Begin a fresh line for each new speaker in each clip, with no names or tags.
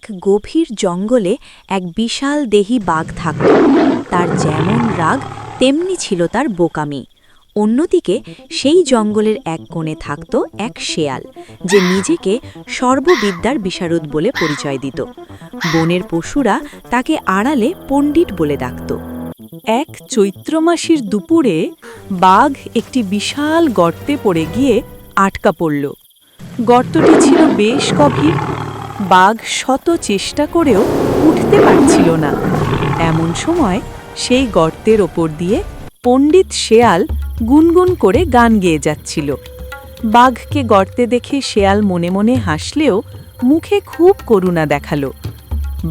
এক গভীর জঙ্গলে এক বিশাল দেহী বাঘ থাকত। তার যেমন রাগ তেমনি ছিল তার বোকামি। অন্যদিকে সেই জঙ্গলের এক কোণে থাকত এক শেয়াল, যে নিজেকে সর্ববিদ্যার বিশারদ বলে পরিচয় দিত। বনের পশুরা তাকে আড়ালে পণ্ডিত বলে ডাকত। এক চৈত্র মাসের দুপুরে বাঘ একটি বিশাল গর্তে পড়ে গিয়ে আটকা পড়ল। গর্তটি ছিল বেশ গভীর। বাঘ শত চেষ্টা করেও উঠতে পারছিল না। এমন সময় সেই গর্তের ওপর দিয়ে পণ্ডিত শেয়াল গুনগুন করে গান গেয়ে যাচ্ছিল। বাঘকে গর্তে দেখে শেয়াল মনে মনে হাসলেও মুখে খুব করুণা দেখালো।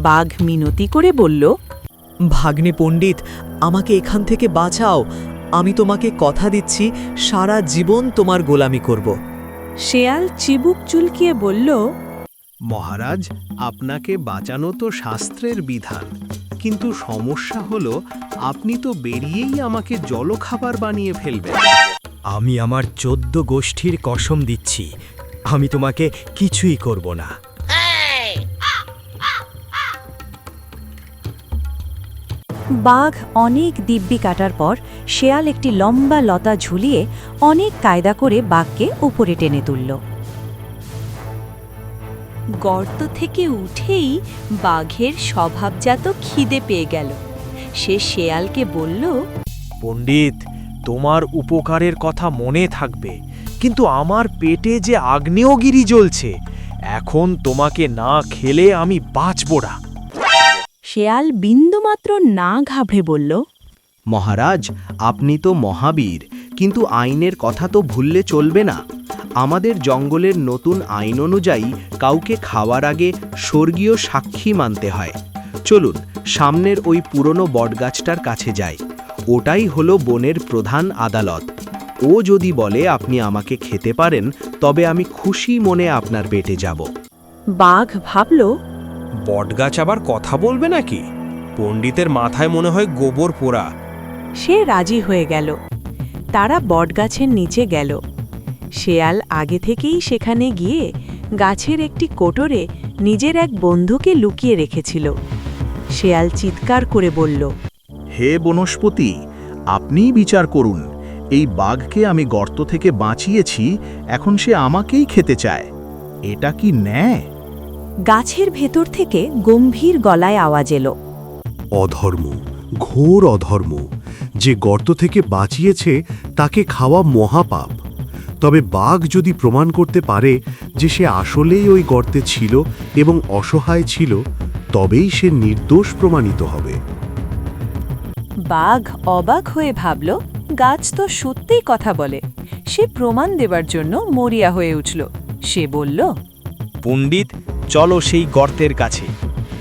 বাঘ মিনতি করে বলল,
ভাগ্নে পণ্ডিত, আমাকে এখান থেকে বাঁচাও। আমি তোমাকে কথা দিচ্ছি সারা জীবন তোমার গোলামি করব।
শেয়াল চিবুক চুলকিয়ে বলল,
মহারাজ, আপনাকে বাঁচানো তো শাস্ত্রের বিধান, কিন্তু সমস্যা হলো আপনি তো বেরিয়েই আমাকে জলখাবার বানিয়ে ফেলবেন।
আমি আমার 14 গোষ্ঠীর কসম দিচ্ছি, আমি তোমাকে কিছুই করব না।
বাঘ অনেক দিব্যি কাটার পর শেয়াল একটি লম্বা লতা ঝুলিয়ে অনেক কায়দা করে বাঘকে উপরে টেনে তুলল। গর্ত থেকে উঠেই বাঘের স্বভাবজাত খিদে পেয়ে গেল। সে শেয়ালকে বলল,
পণ্ডিত, তোমার উপকারের কথা মনে থাকবে, কিন্তু আমার পেটে যে আগ্নেয়গিরি জ্বলছে, এখন তোমাকে না খেলে আমি বাঁচব না।
শেয়াল বিন্দুমাত্র না ঘাবড়ে বলল,
মহারাজ, আপনি তো মহাবীর, কিন্তু আইনের কথা তো ভুললে চলবে না। আমাদের জঙ্গলের নতুন আইন অনুযায়ী কাউকে খাওয়ার আগে স্বর্গীয় সাক্ষী মানতে হয়। চলুন সামনের ওই পুরনো বটগাছটার কাছে যাই। ওটাই হলো বনের প্রধান আদালত। ও যদি বলে আপনি আমাকে খেতে পারেন, তবে আমি খুশি মনে আপনার পেটে যাব।
বাঘ ভাবল,
বটগাছ আবার কথা বলবে নাকি? পণ্ডিতের মাথায় মনে হয় গোবর পোড়া।
সে রাজি হয়ে গেল। তারা বটগাছের নিচে গেল। শেয়াল আগে থেকেই সেখানে গিয়ে গাছের একটি কোটরে নিজের এক বন্ধুকে লুকিয়ে রেখেছিল। শেয়াল চিৎকার করে বলল,
হে বনস্পতি, আপনিই বিচার করুন। এই বাঘকে আমি গর্ত থেকে বাঁচিয়েছি, এখন সে আমাকেই খেতে চায়। এটা কি ন্যায়?
গাছের ভেতর থেকে গম্ভীর গলায় আওয়াজ এলো,
অধর্ম, ঘোর অধর্ম। যে গর্ত থেকে বাঁচিয়েছে তাকে খাওয়া মহাপাপ। তবে বাঘ যদি প্রমাণ করতে পারে যে সে আসলেই ওই গর্তে ছিল এবং অসহায় ছিল, তবেই সে নির্দোষ প্রমাণিত হবে।
বাঘ অবাক হয়ে ভাবল, গাছ তো সত্যিই কথা বলে। সে প্রমাণ দেবার জন্য মরিয়া হয়ে উঠল। সে বলল,
পণ্ডিত, চলো সেই গর্তের কাছে।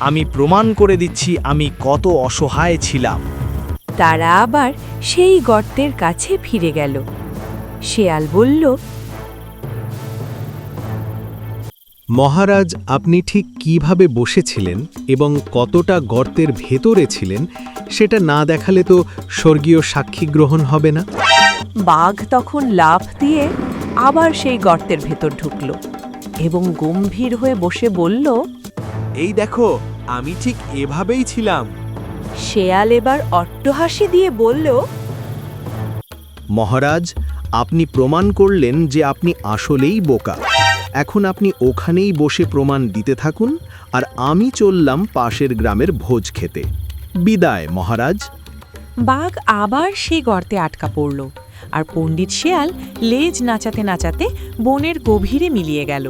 আমি প্রমাণ করে দিচ্ছি আমি কত অসহায় ছিলাম।
তারা আবার সেই গর্তের কাছে ফিরে গেল। শেয়াল বলল,
মহারাজ, আপনি ঠিক কিভাবে বসেছিলেন এবং কতটা গর্তের ভেতরে ছিলেন সেটা না দেখালে তো স্বর্গীয় সাক্ষী গ্রহণ হবে না।
বাঘ তখন লাফ দিয়ে আবার সেই গর্তের ভেতর ঢুকল এবং গম্ভীর হয়ে বসে বলল,
এই দেখো, আমি ঠিক এভাবেই ছিলাম।
শেয়াল এবার অট্টহাসি দিয়ে বলল,
মহারাজ, আপনি প্রমাণ করলেন যে আপনি আসলেই বোকা। এখন আপনি ওখানেই বসে প্রমাণ দিতে থাকুন, আর আমি চললাম পাশের গ্রামের ভোজ খেতে। বিদায় মহারাজ।
বাঘ আবার সেই গর্তে আটকা পড়ল, আর পণ্ডিত শেয়াল লেজ নাচাতে নাচাতে বনের গভীরে মিলিয়ে গেল।